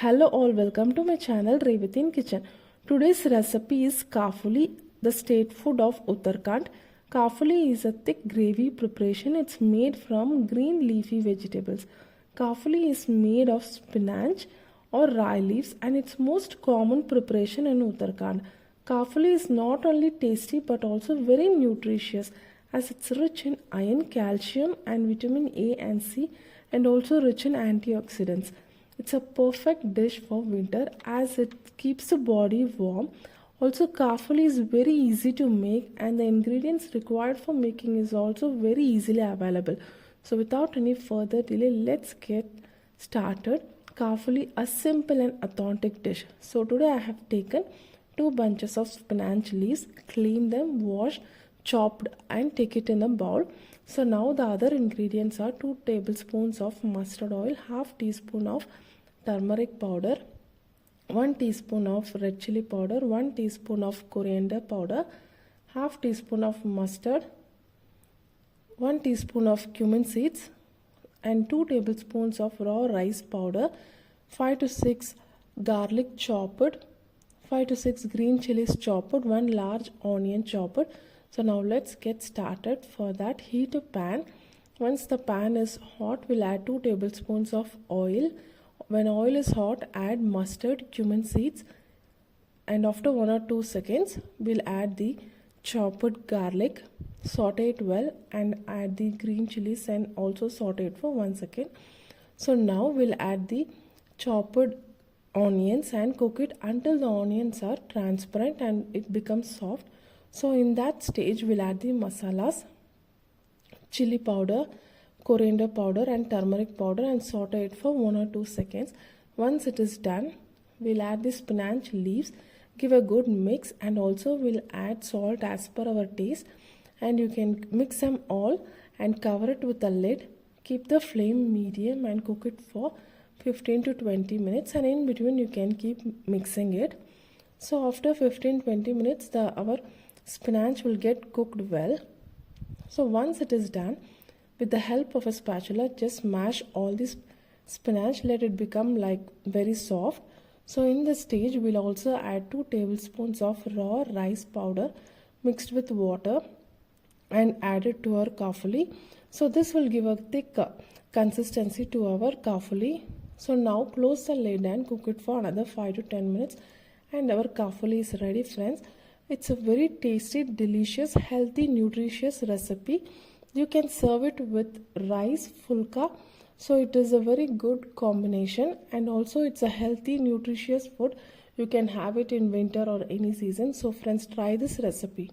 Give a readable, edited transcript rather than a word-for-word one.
Hello all, welcome to my channel Revathi in Kitchen. Today's recipe is Kafuli, the state food of Uttarakhand. Kafuli is a thick gravy preparation. It's made from green leafy vegetables. Kafuli is made of spinach or rye leaves and it's most common preparation in Uttarakhand. Kafuli is not only tasty but also very nutritious as it's rich in iron, calcium and vitamin A and C and also rich in antioxidants. It's a perfect dish for winter as it keeps the body warm. Also, kafuli is very easy to make and the ingredients required for making is also very easily available. So without any further delay, let's get started. Kafuli, a simple and authentic dish. So today I have taken 2 bunches of spinach leaves, clean them, wash, chopped and take it in a bowl. So now the other ingredients are 2 tablespoons of mustard oil, half teaspoon of turmeric powder, 1 teaspoon of red chili powder, 1 teaspoon of coriander powder, half teaspoon of mustard, 1 teaspoon of cumin seeds and 2 tablespoons of raw rice powder, 5 to 6 garlic chopped, 5 to 6 green chilies chopped, 1 large onion chopped. So now let's get started. For that, heat a pan. Once the pan is hot, we'll add 2 tablespoons of oil. When oil is hot, add mustard, cumin seeds and after 1 or 2 seconds, we'll add the chopped garlic, saute it well and add the green chilies and also saute it for 1 second. So now we'll add the chopped onions and cook it until the onions are transparent and it becomes soft. So in that stage, we'll add the masalas, chili powder, coriander powder and turmeric powder and saute it for 1 or 2 seconds. Once it is done, we'll add the spinach leaves, give a good mix and also we'll add salt as per our taste and you can mix them all and cover it with a lid. Keep the flame medium and cook it for 15 to 20 minutes and in between you can keep mixing it. So after 15-20 minutes, our spinach will get cooked well. So once it is done, with the help of a spatula, just mash all this spinach, let it become like very soft. So in this stage, we'll also add 2 tablespoons of raw rice powder mixed with water and add it to our kafuli. So this will give a thick consistency to our kafuli. So now close the lid and cook it for another 5 to 10 minutes and our kafuli is ready, friends. It's a very tasty, delicious, healthy, nutritious recipe. You can serve it with rice, fulka. So it is a very good combination and also it's a healthy, nutritious food. You can have it in winter or any season. So friends, try this recipe.